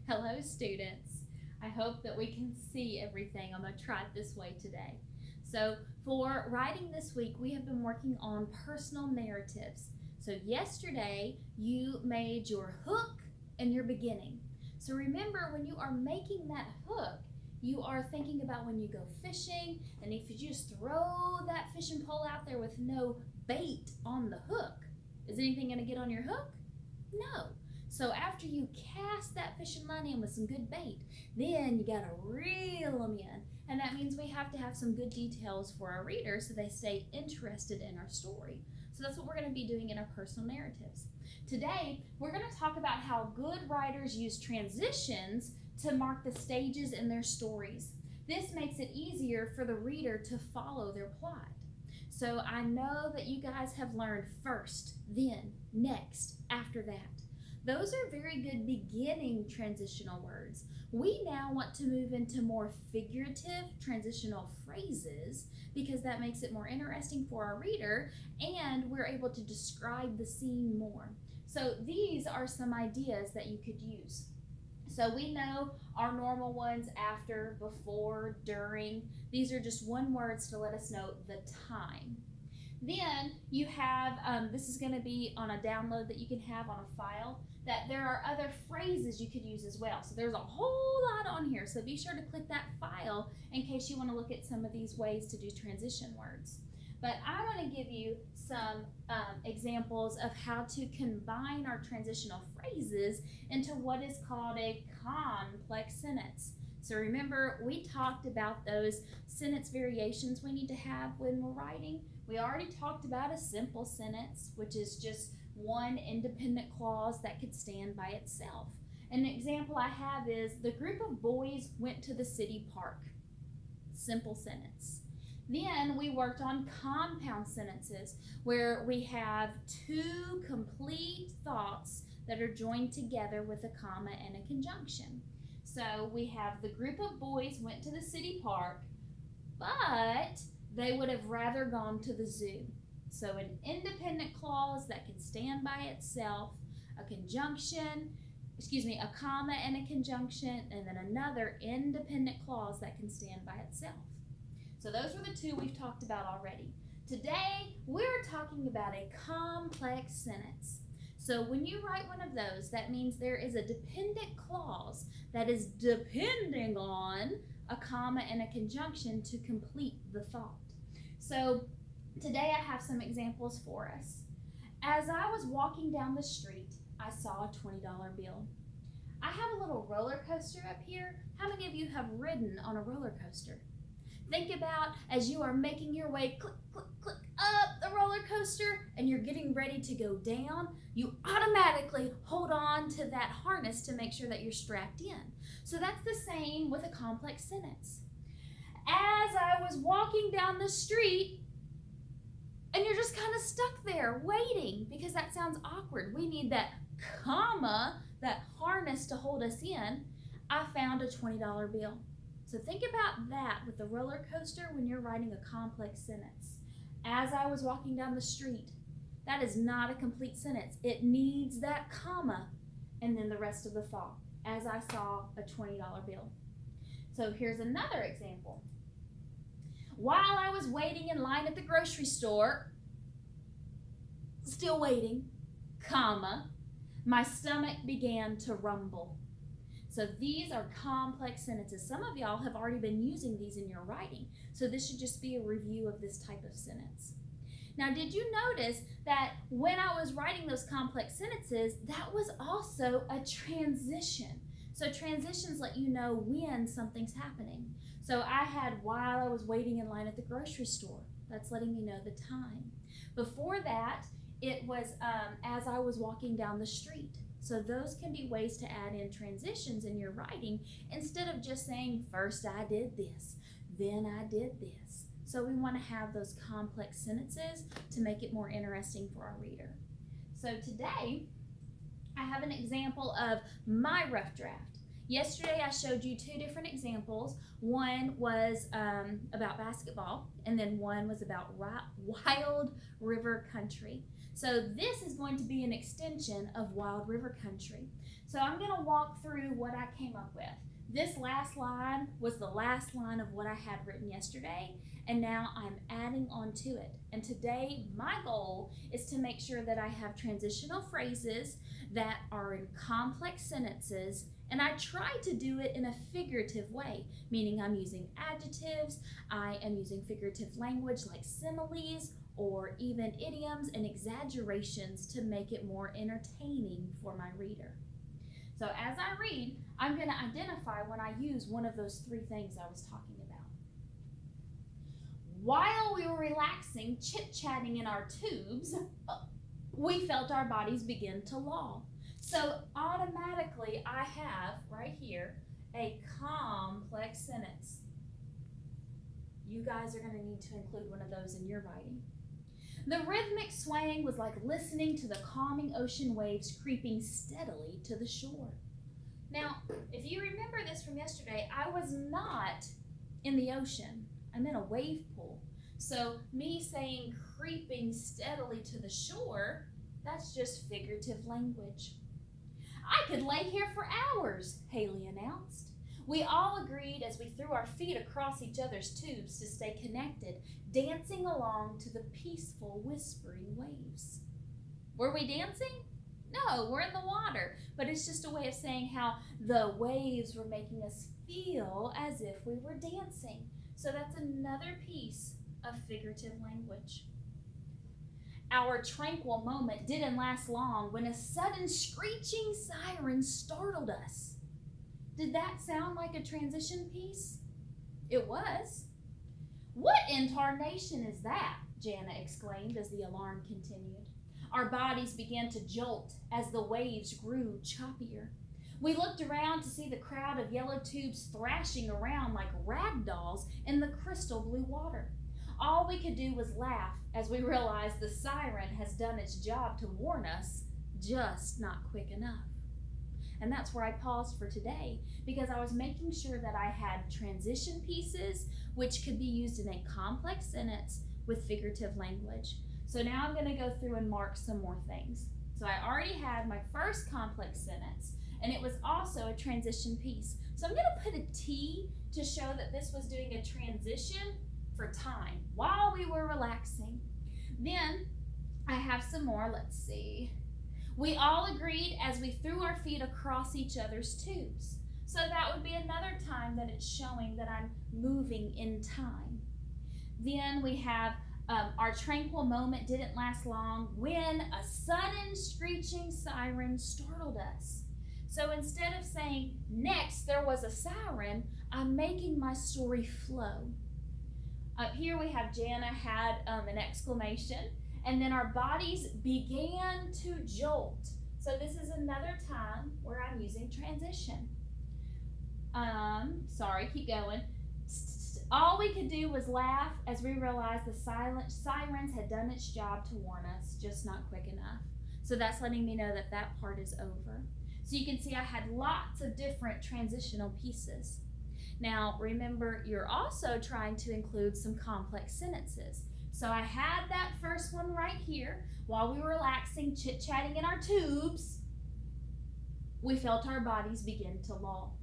Hello, students. I hope that we can see everything. I'm going to try it this way today. So, for writing this week, we have been working on personal narratives. So, yesterday, you made your hook and your beginning. So, remember when you are making that hook, you are thinking about when you go fishing, and if you just throw that fishing pole out there with no bait on the hook, is anything going to get on your hook? No. So after you cast that fishing line in with some good bait, then you gotta reel them in. And that means we have to have some good details for our readers so they stay interested in our story. So that's what we're gonna be doing in our personal narratives. Today, we're gonna talk about how good writers use transitions to mark the stages in their stories. This makes it easier for the reader to follow their plot. So I know that you guys have learned first, then, next, after that. Those are very good beginning transitional words. We now want to move into more figurative transitional phrases because that makes it more interesting for our reader and we're able to describe the scene more. So these are some ideas that you could use. So we know our normal ones: after, before, during. These are just one words to let us know the time. Then you have, this is going to be on a download that you can have on a file, that there are other phrases you could use as well. So there's a whole lot on here. So be sure to click that file in case you want to look at some of these ways to do transition words. But I want to give you some examples of how to combine our transitional phrases into what is called a complex sentence. So remember, we talked about those sentence variations we need to have when we're writing. We already talked about a simple sentence, which is just one independent clause that could stand by itself. An example I have is, the group of boys went to the city park. Simple sentence. Then we worked on compound sentences where we have two complete thoughts that are joined together with a comma and a conjunction. So we have, the group of boys went to the city park, but they would have rather gone to the zoo. So an independent clause that can stand by itself, a comma and a conjunction, and then another independent clause that can stand by itself. So those were the two we've talked about already. Today, we're talking about a complex sentence. So when you write one of those, that means there is a dependent clause that is depending on a comma and a conjunction to complete the thought. So today I have some examples for us. As I was walking down the street, I saw a $20 bill. I have a little roller coaster up here. How many of you have ridden on a roller coaster? Think about, as you are making your way click, click, click up the roller coaster and you're getting ready to go down, you automatically hold on to that harness to make sure that you're strapped in. So that's the same with a complex sentence. As I was walking down the street, and you're just kind of stuck there waiting because that sounds awkward. We need that comma, that harness to hold us in. I found a $20 bill. So think about that with the roller coaster when you're writing a complex sentence. As I was walking down the street, that is not a complete sentence. It needs that comma and then the rest of the thought. As I saw a $20 bill. So here's another example. While I was waiting in line at the grocery store, still waiting, comma, my stomach began to rumble. So these are complex sentences. Some of y'all have already been using these in your writing. So this should just be a review of this type of sentence. Now, did you notice that when I was writing those complex sentences, that was also a transition? So transitions let you know when something's happening. So I had, while I was waiting in line at the grocery store. That's letting me know the time. Before that, it was as I was walking down the street. So those can be ways to add in transitions in your writing instead of just saying, first I did this, then I did this. So we want to have those complex sentences to make it more interesting for our reader. So today, I have an example of my rough draft. Yesterday I showed you two different examples. One was about basketball, and then one was about wild river country. So this is going to be an extension of wild river country. So I'm going to walk through what I came up with. This last line was the last line of what I had written yesterday, and now I'm adding on to it. And today my goal is to make sure that I have transitional phrases that are in complex sentences, and I try to do it in a figurative way, meaning I'm using adjectives, I am using figurative language like similes or even idioms and exaggerations to make it more entertaining for my reader. So as I read, I'm going to identify when I use one of those three things I was talking about. While we were relaxing, chit-chatting in our tubes, we felt our bodies begin to loll. So automatically I have right here a complex sentence. You guys are going to need to include one of those in your writing. The rhythmic swaying was like listening to the calming ocean waves creeping steadily to the shore. Now, if you remember this from yesterday, I was not in the ocean. I'm in a wave pool. So me saying creeping steadily to the shore, that's just figurative language. I could lay here for hours, Haley announced. We all agreed as we threw our feet across each other's tubes to stay connected, dancing along to the peaceful, whispering waves. Were we dancing? No, we're in the water, but it's just a way of saying how the waves were making us feel as if we were dancing. So that's another piece of figurative language. Our tranquil moment didn't last long when a sudden screeching siren startled us. Did that sound like a transition piece? It was. What in tarnation is that? Jana exclaimed as the alarm continued. Our bodies began to jolt as the waves grew choppier. We looked around to see the crowd of yellow tubes thrashing around like rag dolls in the crystal blue water. All we could do was laugh as we realized the siren has done its job to warn us, just not quick enough. And that's where I paused for today, because I was making sure that I had transition pieces which could be used in a complex sentence with figurative language. So now I'm going to go through and mark some more things. So I already had my first complex sentence, and it was also a transition piece. So I'm going to put a T to show that this was doing a transition for time while we were relaxing. Then I have some more. Let's see. We all agreed as we threw our feet across each other's tubes. So that would be another time that it's showing that I'm moving in time. Then we have our tranquil moment didn't last long when a sudden screeching siren startled us. So instead of saying, next there was a siren, I'm making my story flow. Up here we have Jana had an exclamation, and then our bodies began to jolt. So this is another time where I'm using transition. Sorry, keep going. All we could do was laugh as we realized the sirens had done its job to warn us, just not quick enough. So that's letting me know that that part is over. So you can see I had lots of different transitional pieces. Now remember, you're also trying to include some complex sentences. So I had that first one right here. While we were relaxing, chit-chatting in our tubes, we felt our bodies begin to lull.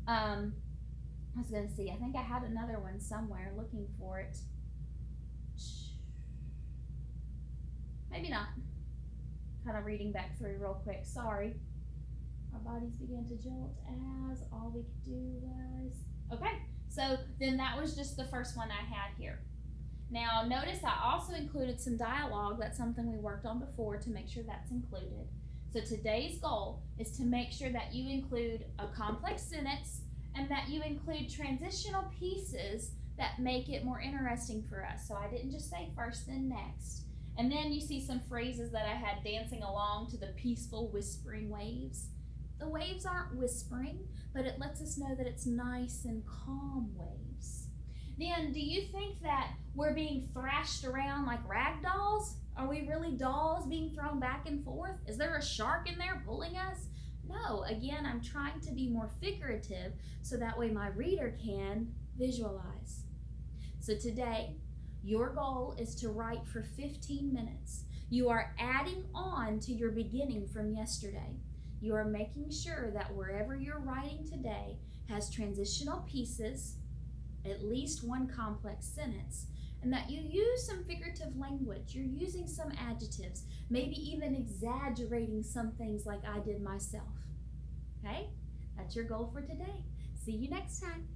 I was going to see, I think I had another one somewhere, looking for it. Maybe not. Kind of reading back through real quick, sorry. Our bodies began to jolt as all we could do was... Okay, so then that was just the first one I had here. Now notice I also included some dialogue. That's something we worked on before to make sure that's included. So today's goal is to make sure that you include a complex sentence and that you include transitional pieces that make it more interesting for us. So I didn't just say first then next. And then you see some phrases that I had dancing along to the peaceful whispering waves. The waves aren't whispering, but it lets us know that it's nice and calm waves. Then, do you think that we're being thrashed around like rag dolls? Are we really dolls being thrown back and forth? Is there a shark in there pulling us? No, again, I'm trying to be more figurative so that way my reader can visualize. So today, your goal is to write for 15 minutes. You are adding on to your beginning from yesterday. You are making sure that wherever you're writing today has transitional pieces, at least one complex sentence, and that you use some figurative language. You're using some adjectives, maybe even exaggerating some things like I did myself. Okay? That's your goal for today. See you next time.